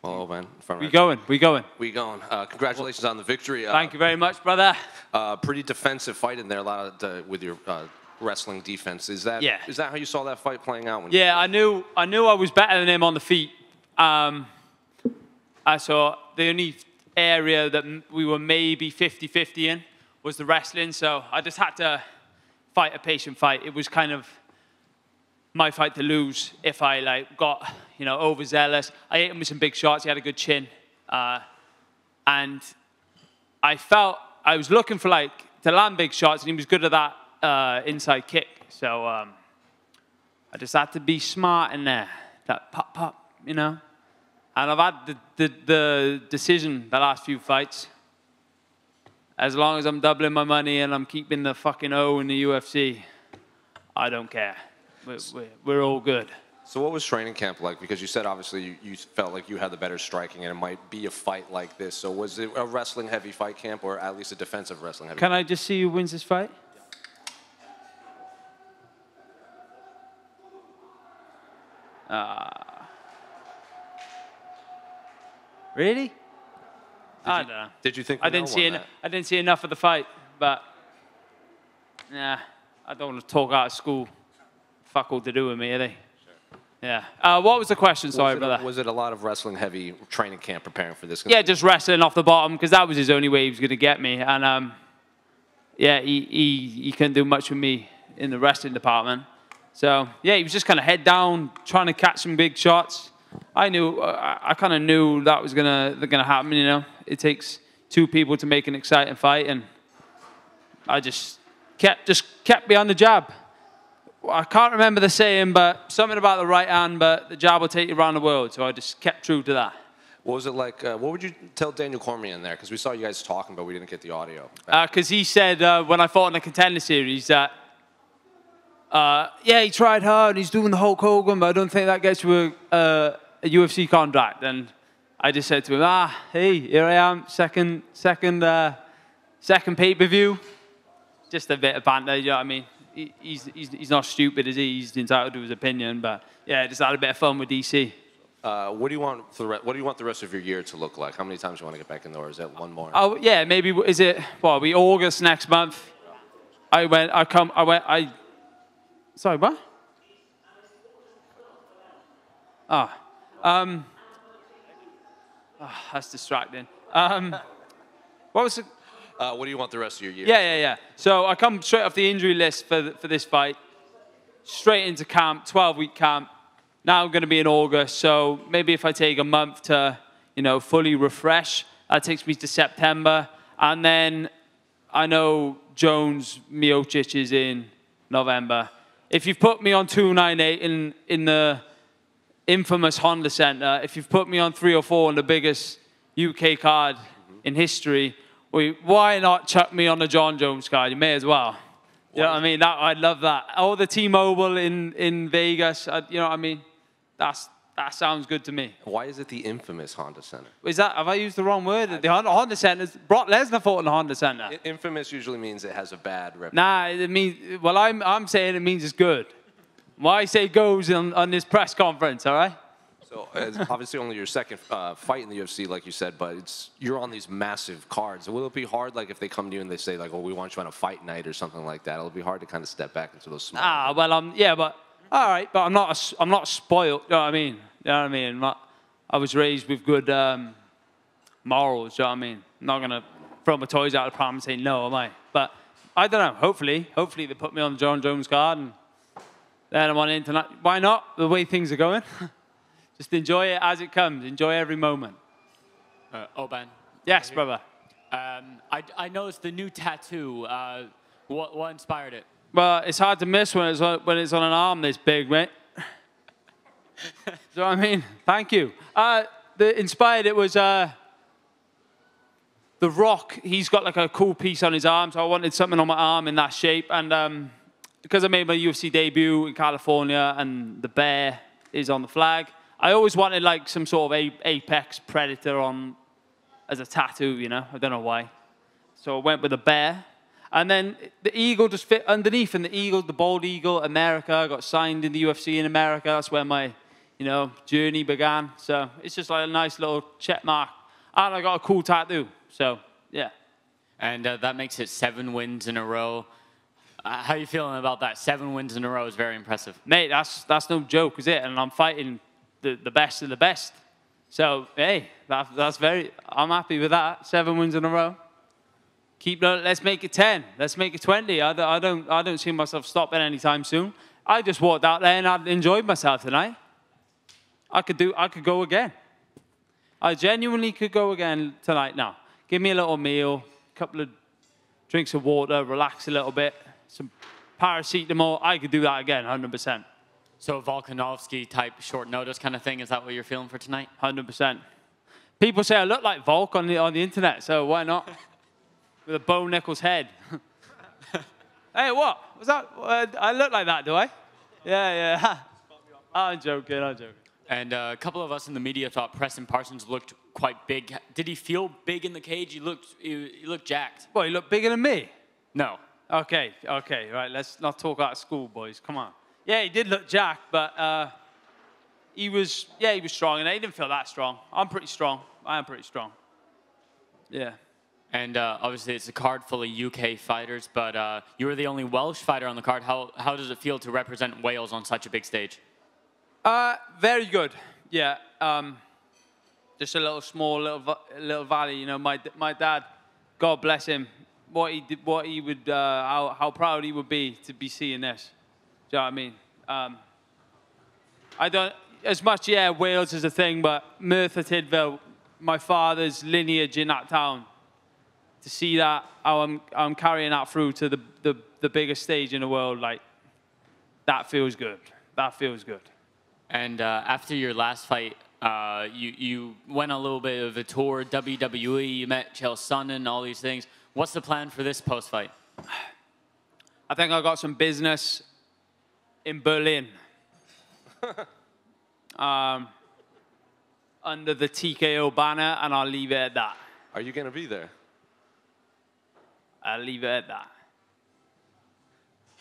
Well, Oban, We going. We going. Congratulations on the victory. Thank you very much, brother. Pretty defensive fight in there, a lot of, with your wrestling defense. Is that how you saw that fight playing out? Yeah, I knew I was better than him on the feet. I saw the only area that we were maybe 50-50 in was the wrestling, so I just had to fight a patient fight. It was kind of my fight to lose if I got overzealous. I hit him with some big shots. He had a good chin, and I felt I was looking for to land big shots, and he was good at that inside kick. So I just had to be smart in there. That pop, And I've had the decision the last few fights. As long as I'm doubling my money and I'm keeping the fucking O in the UFC, I don't care. We're all good. So what was training camp like? Because you said obviously you felt like you had the better striking and it might be a fight like this. So was it a wrestling heavy fight camp or at least a defensive wrestling heavy? Can I just see who wins this fight? Really? I don't know. Did you think I didn't see enough of the fight, but nah, I don't want to talk out of school. Fuck all to do with me, are they? Sure. Yeah. What was the question? Sorry, brother. Was it a lot of wrestling heavy training camp preparing for this? Yeah, just wrestling off the bottom because that was his only way he was going to get me, and yeah, he couldn't do much with me in the wrestling department. So yeah, he was just kind of head down, trying to catch some big shots. I kind of knew that was gonna happen. It takes two people to make an exciting fight, and I just kept me on the jab. I can't remember the saying, but something about the right hand, but the jab will take you around the world. So I just kept true to that. What was it like? What would you tell Daniel Cormier in there? Because we saw you guys talking, but we didn't get the audio. Because he said when I fought in the Contender Series that, yeah, he tried hard, he's doing the Hulk Hogan, but I don't think that gets you a UFC contract. And I just said to him, hey, here I am, second pay-per-view. Just a bit of banter, you know what I mean? He's not stupid, is he? He's entitled to his opinion, but yeah, just had a bit of fun with DC. What do you want the rest of your year to look like? How many times do you want to get back in there, or is that one more? Oh yeah, maybe we August next month. Sorry, what? That's distracting. What was it? What do you want the rest of your year? Yeah. So I come straight off the injury list for this fight, straight into camp, 12-week camp. Now I'm going to be in August, so maybe if I take a month to, fully refresh, that takes me to September, and then I know Jones, Miocic is in November. If you've put me on 298 in the infamous Honda Center, if you've put me on 3 or 4 on the biggest UK card in history, why not chuck me on the Jon Jones card? You may as well. You know what I mean? I'd love that. Or the T-Mobile in Vegas. You know what I mean? That sounds good to me. Why is it the infamous Honda Center? Have I used the wrong word? The Honda Center. Brock Lesnar fought in the Honda Center. Infamous usually means it has a bad reputation. Nah, it means. Well, I'm saying it means it's good. Why say goes on this press conference? All right. So it's obviously only your second fight in the UFC, like you said, but you're on these massive cards. Will it be hard, like if they come to you and they say, like, "Oh, we want you on a fight night" or something like that? It'll be hard to kind of step back into those small. Well, yeah, but all right, but I'm not spoiled. You know what I mean? You know what I mean? I was raised with good morals. You know what I mean? I'm not gonna throw my toys out of the pram and say no, am I? But I don't know. Hopefully they put me on the Jon Jones card and then I'm on internet. Why not? The way things are going. Just enjoy it as it comes. Enjoy every moment. Oban. Yes, brother. I noticed the new tattoo. What inspired it? Well, it's hard to miss when it's on an arm this big, mate. You know what I mean? Thank you. Inspired it was The Rock. He's got like a cool piece on his arm, so I wanted something on my arm in that shape. And because I made my UFC debut in California and the bear is on the flag, I always wanted like some sort of apex predator on as a tattoo, I don't know why. So I went with a bear. And then the eagle just fit underneath, and the bald eagle, America, got signed in the UFC in America. That's where my, you know, journey began. So it's just like a nice little check mark. And I got a cool tattoo. So, yeah. And that makes it 7 wins in a row. How are you feeling about that? 7 wins in a row is very impressive. Mate, that's no joke, is it? And I'm fighting the best of the best. So, hey, I'm happy with that. 7 wins in a row. Let's make it 10. Let's make it 20. I don't see myself stopping anytime soon. I just walked out there and I enjoyed myself tonight. I could go again. I genuinely could go again tonight now. Give me a little meal, a couple of drinks of water, relax a little bit, some paracetamol. I could do that again, 100%. So a Volkanovski type short notice kind of thing, is that what you're feeling for tonight? 100%. People say I look like Volk on the internet, so why not? With a Bo Nichols head. Hey, what? Was that? I look like that, do I? Yeah. I'm joking. And a couple of us in the media thought Preston Parsons looked quite big. Did he feel big in the cage? He looked jacked. Well, he looked bigger than me. No. Okay, right. Let's not talk out of school, boys. Come on. Yeah, he did look jacked, but he was strong, and he didn't feel that strong. I'm pretty strong. I am pretty strong. Yeah. And obviously, it's a card full of UK fighters, but you were the only Welsh fighter on the card. How does it feel to represent Wales on such a big stage? Very good. Yeah. Just a little valley. You know, my dad, God bless him, how proud he would be to be seeing this. Do you know what I mean? I don't as much. Yeah, Wales is a thing, but Merthyr Tydfil, my father's lineage in that town. To see that, how I'm carrying that through to the biggest stage in the world, like, that feels good. That feels good. And after your last fight, you went a little bit of a tour, WWE, you met Chael Sonnen, all these things. What's the plan for this post-fight? I think I got some business in Berlin. Under the TKO banner, and I'll leave it at that. Are you going to be there? I'll leave it at that.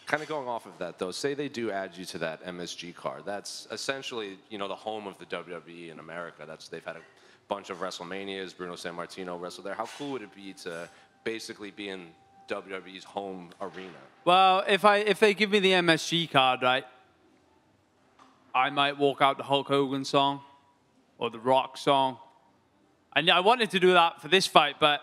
Kind of going off of that, though, say they do add you to that MSG card. That's essentially, you know, the home of the WWE in America. They've had a bunch of WrestleManias. Bruno Sammartino wrestled there. How cool would it be to basically be in WWE's home arena? Well, if they give me the MSG card, right, I might walk out the Hulk Hogan song or the Rock song. And I wanted to do that for this fight, but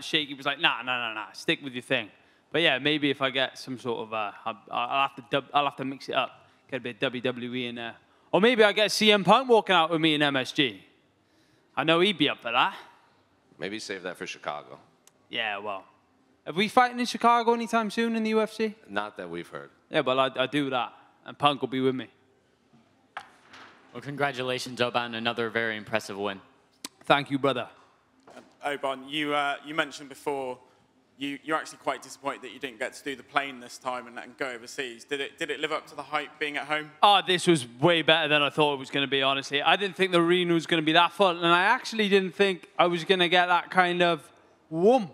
Shaky was like, nah, stick with your thing. But yeah, maybe if I get some sort of, I'll have to mix it up. Get a bit of WWE in there. Or maybe I get CM Punk walking out with me in MSG. I know he'd be up for that. Maybe save that for Chicago. Yeah, well. Are we fighting in Chicago anytime soon in the UFC? Not that we've heard. Yeah, but I do that. And Punk will be with me. Well, congratulations, Oban. Another very impressive win. Thank you, brother. Oban, you mentioned before you're actually quite disappointed that you didn't get to do the plane this time and go overseas. Did it live up to the hype being at home? Oh, this was way better than I thought it was going to be, honestly. I didn't think the arena was going to be that full, and I actually didn't think I was going to get that kind of whoom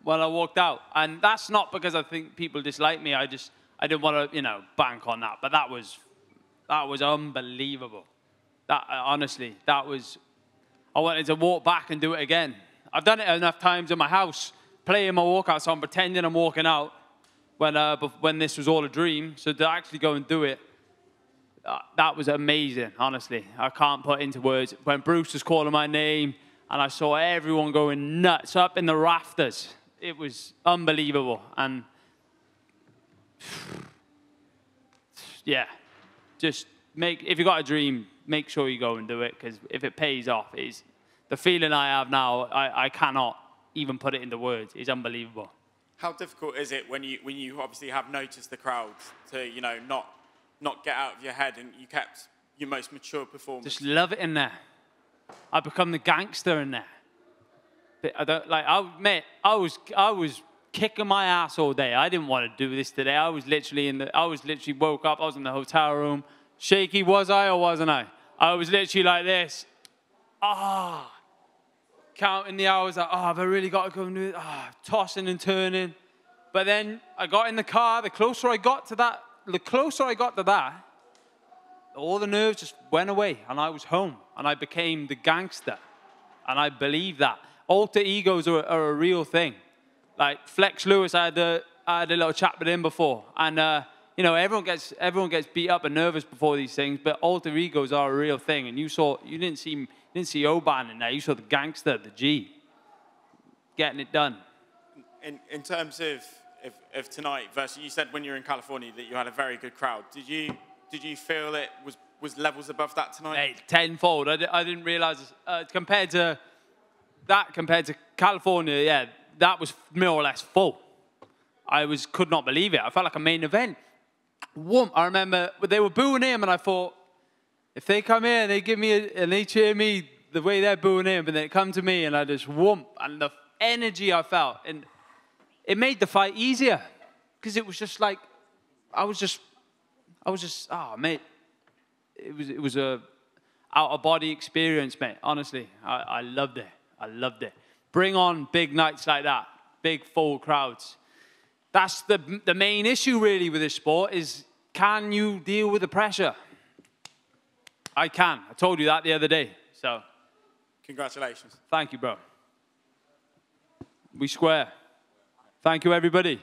when I walked out. And that's not because I think people dislike me. I didn't want to, bank on that. But that was unbelievable. Honestly, I wanted to walk back and do it again. I've done it enough times in my house, playing my walkout song, pretending I'm walking out when this was all a dream. So to actually go and do it, that was amazing, honestly. I can't put into words. When Bruce was calling my name and I saw everyone going nuts up in the rafters, it was unbelievable. And yeah, just if you got a dream, make sure you go and do it, because if it pays off, the feeling I have now, I cannot even put it into words. It's unbelievable. How difficult is it when you obviously have noticed the crowd to not get out of your head, and you kept your most mature performance? Just love it in there. I become the gangster in there. I was kicking my ass all day. I didn't want to do this today. I was literally woke up. I was in the hotel room. Shaky, was I or wasn't I? I was literally like this. Counting the hours, have I really got to go and do it? Tossing and turning. But then I got in the car. The closer I got to that, the all the nerves just went away, and I was home, and I became the gangster, and I believe that. Alter egos are a real thing. Like Flex Lewis, I had a little chat with him before, and you know, everyone gets beat up and nervous before these things, but alter egos are a real thing. And you didn't see Oban in there. You saw the gangster, the G, getting it done. In terms of tonight versus, you said when you were in California that you had a very good crowd. Did you feel it was levels above that tonight? Hey, tenfold. I didn't realize compared to California, yeah, that was more or less full. Could not believe it. I felt like a main event. Whoomp. I remember they were booing him, and I thought, if they come here and they give me and they cheer me the way they're booing him, and then it come to me, and I just whoomp, and the energy I felt, and it made the fight easier, because it was just like I was just, oh mate, it was a out of body experience, mate. Honestly, I loved it. I loved it. Bring on big nights like that, big full crowds. That's the main issue really with this sport is, can you deal with the pressure? I can. I told you that the other day. So, congratulations. Thank you, bro. We square. Thank you, everybody.